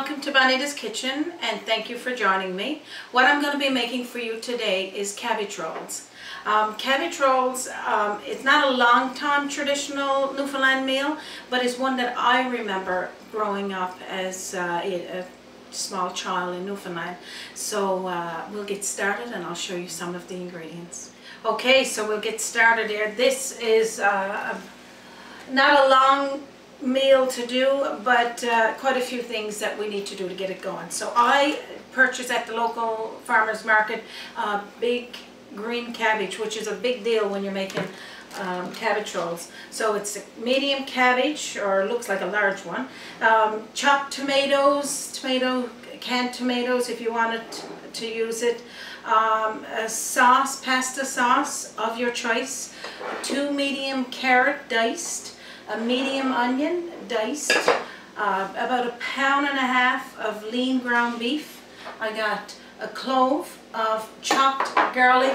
welcome to Bonita's Kitchen, and thank you for joining me. What I'm going to be making for you today is cabbage rolls. Cabbage rolls, it's not a long-time traditional Newfoundland meal, but it's one that I remember growing up as a small child in Newfoundland. So we'll get started and I'll show you some of the ingredients. Okay, so we'll get started here. This is not a long meal to do, but quite a few things that we need to do to get it going. So I purchased at the local farmers market big green cabbage, which is a big deal when you're making cabbage rolls. So it's a medium cabbage, or looks like a large one. Chopped tomatoes, canned tomatoes if you wanted to use it. A sauce, pasta sauce of your choice. 2 medium carrot diced. A medium onion diced, about 1.5 pounds of lean ground beef. I got a clove of chopped garlic,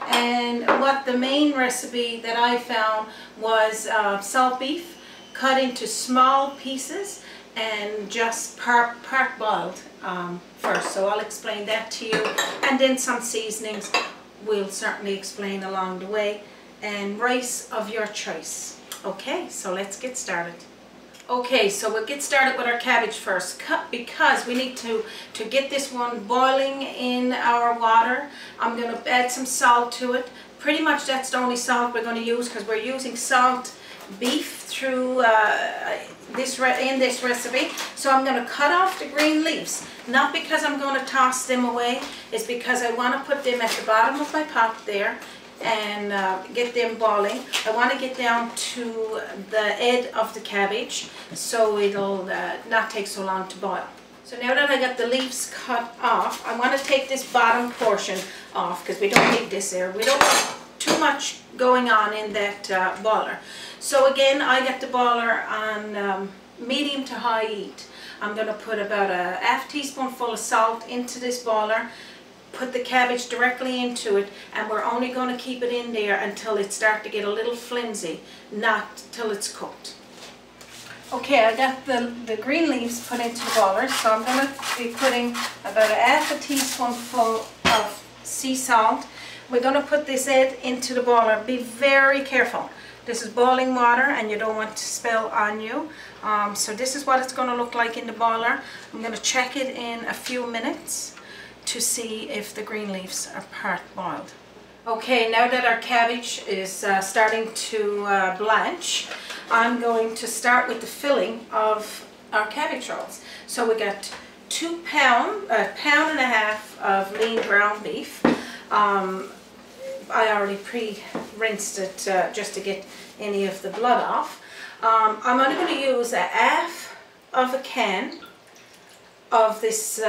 and what the main recipe that I found was salt beef cut into small pieces and just part boiled first. So I'll explain that to you, and then some seasonings we'll certainly explain along the way, and rice of your choice. Okay, so let's get started. Okay, so we'll get started with our cabbage first, because we need to get this one boiling in our water. I'm going to add some salt to it. Pretty much that's the only salt we're going to use, because we're using salt beef through this recipe. So I'm going to cut off the green leaves, not because I'm going to toss them away. It's because I want to put them at the bottom of my pot there and get them boiling. I want to get down to the head of the cabbage so it'll not take so long to boil. So now that I got the leaves cut off, I want to take this bottom portion off, because we don't need this there. We don't want too much going on in that boiler. So again, I got the boiler on medium to high heat. I'm going to put about a half teaspoonful of salt into this boiler, put the cabbage directly into it, and we're only going to keep it in there until it starts to get a little flimsy, not till it's cooked. Okay, I got the green leaves put into the boiler, so I'm going to be putting about a half a teaspoonful of sea salt. We're going to put this head into the boiler. Be very careful. This is boiling water and you don't want to spill on you. So this is what it's going to look like in the boiler. I'm going to check it in a few minutes to see if the green leaves are part boiled. Okay, now that our cabbage is starting to blanch, I'm going to start with the filling of our cabbage rolls. So we got 1.5 pounds of lean ground beef. I already pre-rinsed it just to get any of the blood off. I'm only going to use a half of a can of this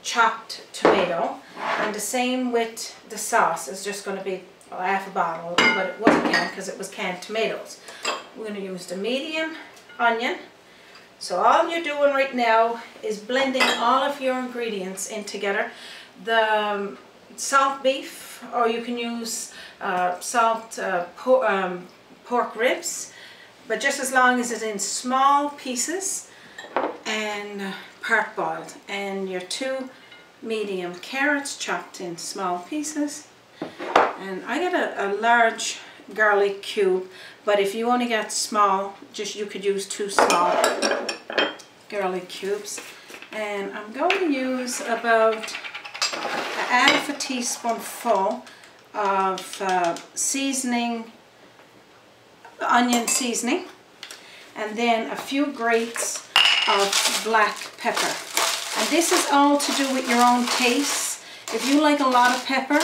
chopped tomato, and the same with the sauce. It's just going to be half a bottle, but it wasn't canned because it was canned tomatoes. We're going to use the medium onion. So all you're doing right now is blending all of your ingredients in together. The salt beef, or you can use salt pork ribs, but just as long as it's in small pieces and part boiled, and your 2 medium carrots chopped in small pieces. And I got a large garlic cube, but if you only got small, you could use 2 small garlic cubes. And I'm going to use about a half a teaspoonful of seasoning, onion seasoning, and then a few grates of black pepper. And this is all to do with your own taste. If you like a lot of pepper,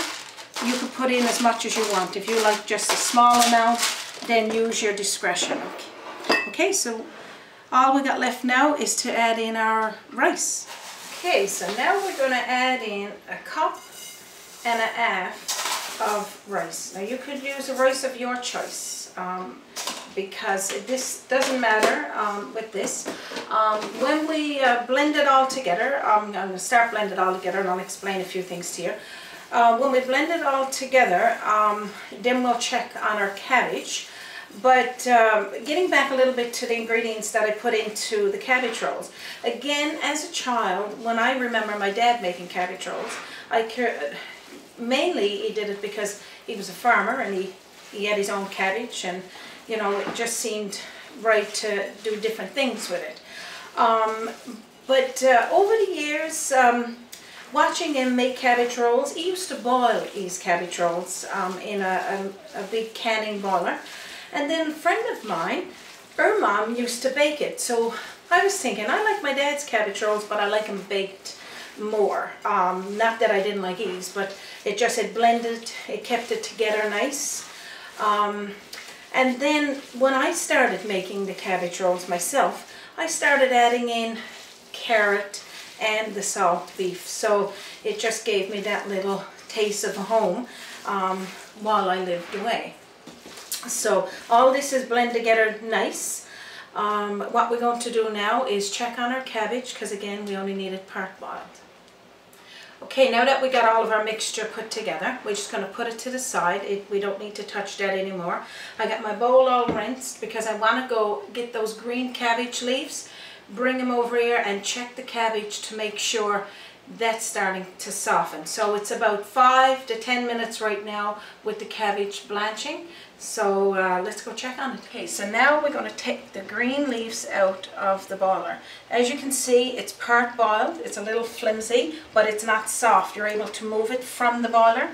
you could put in as much as you want. If you like just a small amount, then use your discretion. Okay, so all we got left now is to add in our rice. Okay, so now we're going to add in 1.5 cups of rice. Now you could use a rice of your choice, because this doesn't matter with this. When we blend it all together, I'm going to start blending it all together and I'll explain a few things to you. When we blend it all together, then we'll check on our cabbage. But getting back a little bit to the ingredients that I put into the cabbage rolls. Again, as a child, when I remember my dad making cabbage rolls, mainly he did it because he was a farmer and he had his own cabbage, and you know, it just seemed right to do different things with it. But over the years, watching him make cabbage rolls, he used to boil these cabbage rolls in a big canning boiler. And then a friend of mine, her mom, used to bake it. So I was thinking, I like my dad's cabbage rolls, but I like them baked more. Not that I didn't like his, but it blended, it kept it together nice. And then when I started making the cabbage rolls myself, I started adding in carrot and the salt beef. So it just gave me that little taste of home while I lived away. So all this is blended together nice. What we're going to do now is check on our cabbage, because again we only need it part boiled. Okay, now that we got all of our mixture put together, we're just going to put it to the side. We don't need to touch that anymore. I got my bowl all rinsed because I want to go get those green cabbage leaves, bring them over here and check the cabbage to make sure that's starting to soften. So it's about 5 to 10 minutes right now with the cabbage blanching. So let's go check on it. Okay, so now we're going to take the green leaves out of the boiler. As you can see, it's part boiled. It's a little flimsy, but it's not soft. You're able to move it from the boiler.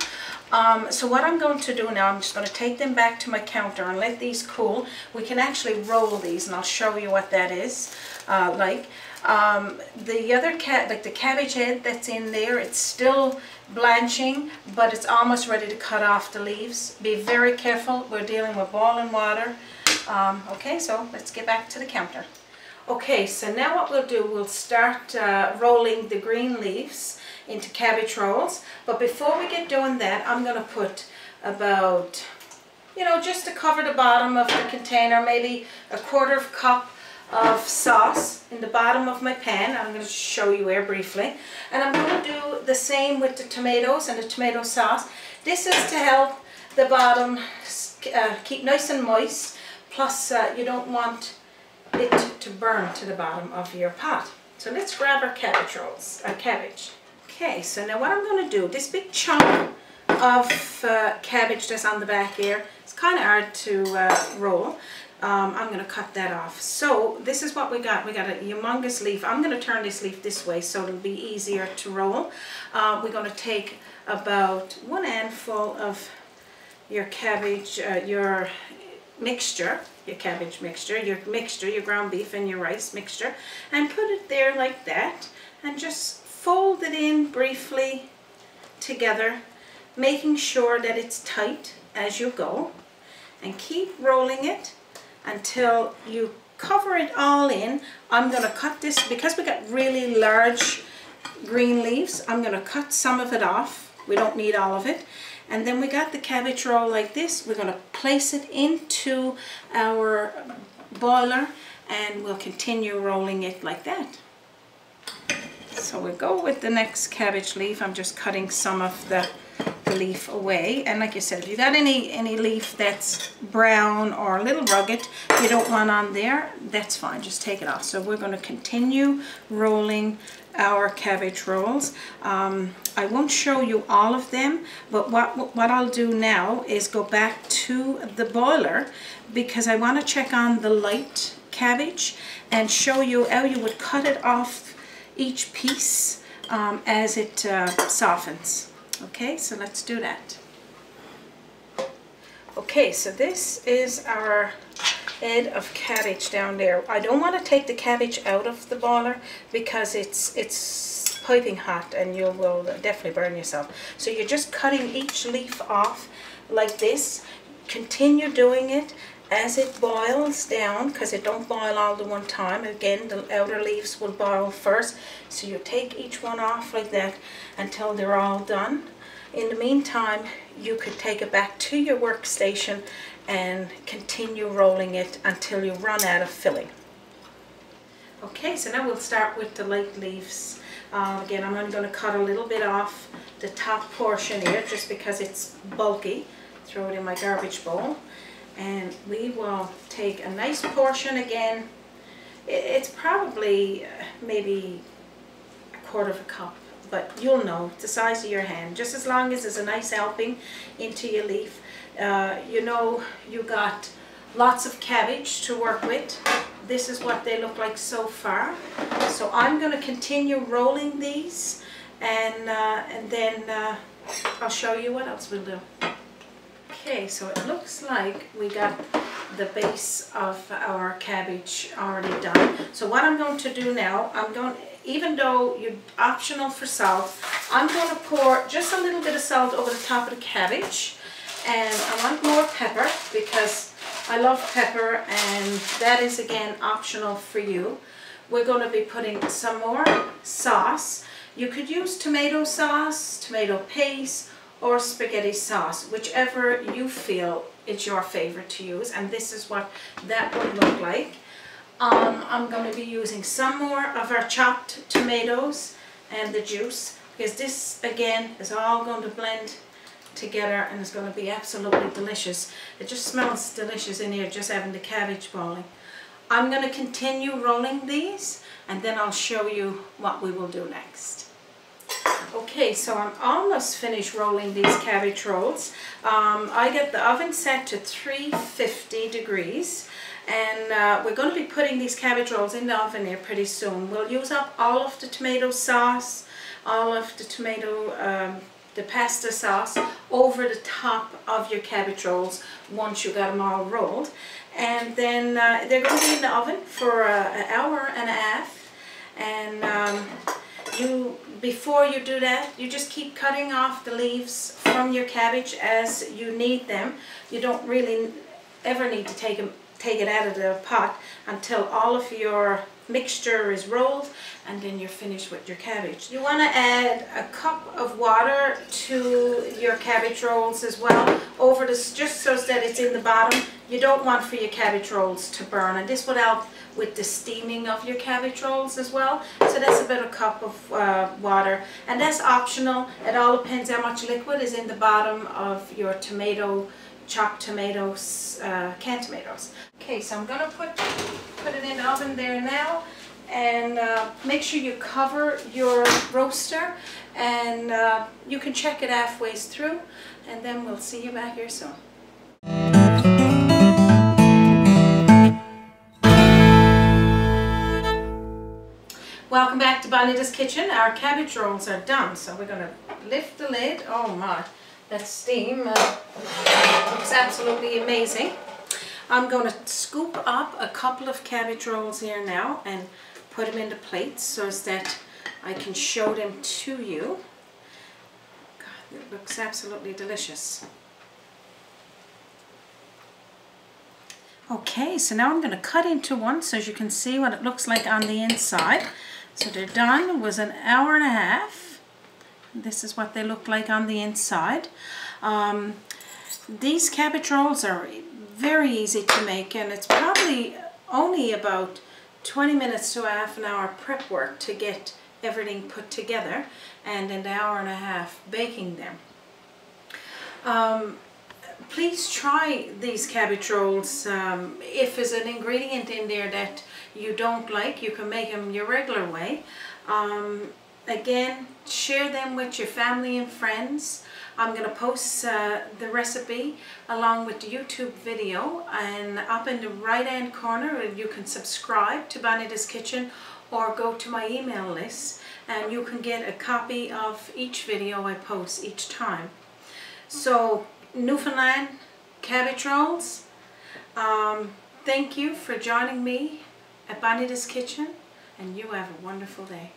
So what I'm going to do now, I'm just going to take them back to my counter and let these cool. We can actually roll these, and I'll show you what that is like. The other like the cabbage head that's in there, it's still blanching, but it's almost ready to cut off the leaves. Be very careful, we're dealing with boiling water. Okay, so let's get back to the counter. Okay, so now what we'll do, we'll start rolling the green leaves into cabbage rolls. But before we get doing that, I'm going to put about, you know, just to cover the bottom of the container, maybe a 1/4 cup of sauce in the bottom of my pan. I'm going to show you here briefly. And I'm going to do the same with the tomatoes and the tomato sauce. This is to help the bottom keep nice and moist. Plus you don't want it to burn to the bottom of your pot. So let's grab our cabbage rolls, our cabbage. Okay, so now what I'm going to do, this big chunk of cabbage that's on the back here, it's kind of hard to roll. I'm going to cut that off. So this is what we got. We got a humongous leaf. I'm going to turn this leaf this way so it'll be easier to roll. We're going to take about 1 handful of your cabbage, your mixture, your cabbage mixture, your ground beef and your rice mixture, and put it there like that, and just fold it in briefly together, making sure that it's tight as you go, and keep rolling it until you cover it all in. I'm going to cut this, because we got really large green leaves, I'm going to cut some of it off. We don't need all of it. And then we got the cabbage roll like this. We're going to place it into our boiler and we'll continue rolling it like that. So we'll go with the next cabbage leaf. I'm just cutting some of the leaf away, and like I said, if you got any leaf that's brown or a little rugged you don't want on there, that's fine, just take it off. So we're going to continue rolling our cabbage rolls. I won't show you all of them, but what I'll do now is go back to the boiler, because I want to check on the light cabbage and show you how you would cut it off each piece as it softens. Okay, so let's do that. Okay, so this is our head of cabbage down there. I don't want to take the cabbage out of the boiler because it's piping hot and you will definitely burn yourself. So you're just cutting each leaf off like this. Continue doing it as it boils down, because it don't boil all at one time. Again, the outer leaves will boil first. So you take each one off like that until they're all done. In the meantime, you could take it back to your workstation and continue rolling it until you run out of filling. Okay, so now we'll start with the light leaves. Again, I'm only going to cut a little bit off the top portion here just because it's bulky. Throw it in my garbage bowl. And we will take a nice portion again. It's probably maybe a quarter of a cup, but you'll know the size of your hand. Just as long as there's a nice helping into your leaf. You know you got lots of cabbage to work with. This is what they look like so far. So I'm going to continue rolling these, and then I'll show you what else we'll do. Okay, so it looks like we got the base of our cabbage already done. So what I'm going to do now, even though you're optional for salt, I'm going to pour just a little bit of salt over the top of the cabbage. And I want more pepper because I love pepper, and that is again optional for you. We're going to be putting some more sauce. You could use tomato sauce, tomato paste, or spaghetti sauce, whichever you feel is your favorite to use, and this is what that would look like. I'm going to be using some more of our chopped tomatoes and the juice, because this again is all going to blend together and it's going to be absolutely delicious. It just smells delicious in here just having the cabbage boiling. I'm going to continue rolling these, and then I'll show you what we will do next. Okay, so I'm almost finished rolling these cabbage rolls. I get the oven set to 350 degrees, and we're going to be putting these cabbage rolls in the oven here pretty soon. We'll use up all of the tomato sauce, all of the the pasta sauce over the top of your cabbage rolls once you got them all rolled. And then they're going to be in the oven for an hour and a half. And before you do that, you just keep cutting off the leaves from your cabbage as you need them. You don't really ever need to take it out of the pot until all of your mixture is rolled, and then you're finished with your cabbage. You want to add a cup of water to your cabbage rolls as well, over this, just so that it's in the bottom. You don't want for your cabbage rolls to burn, and this would help with the steaming of your cabbage rolls as well. So that's about a cup of water, and that's optional. It all depends how much liquid is in the bottom of your chopped tomatoes, canned tomatoes. Okay, so I'm going to put it in the oven there now, and make sure you cover your roaster, and you can check it halfway through, and then we'll see you back here soon. Welcome back to Bonita's Kitchen. Our cabbage rolls are done, so we're going to lift the lid. Oh my, that steam looks absolutely amazing. I'm going to scoop up a couple of cabbage rolls here now and put them into plates so that I can show them to you. God, it looks absolutely delicious. Okay, so now I'm going to cut into one so you can see what it looks like on the inside. So they're done. It was an hour and a half. This is what they look like on the inside. These cabbage rolls are very easy to make, and it's probably only about 20 minutes to half an hour prep work to get everything put together, and an hour and a half baking them. Please try these cabbage rolls. If there's an ingredient in there that you don't like, you can make them your regular way. Again, share them with your family and friends. I'm going to post the recipe along with the YouTube video, and up in the right hand corner you can subscribe to Bonita's Kitchen or go to my email list, and you can get a copy of each video I post each time. So Newfoundland cabbage rolls, thank you for joining me at Bonita's Kitchen, and you have a wonderful day.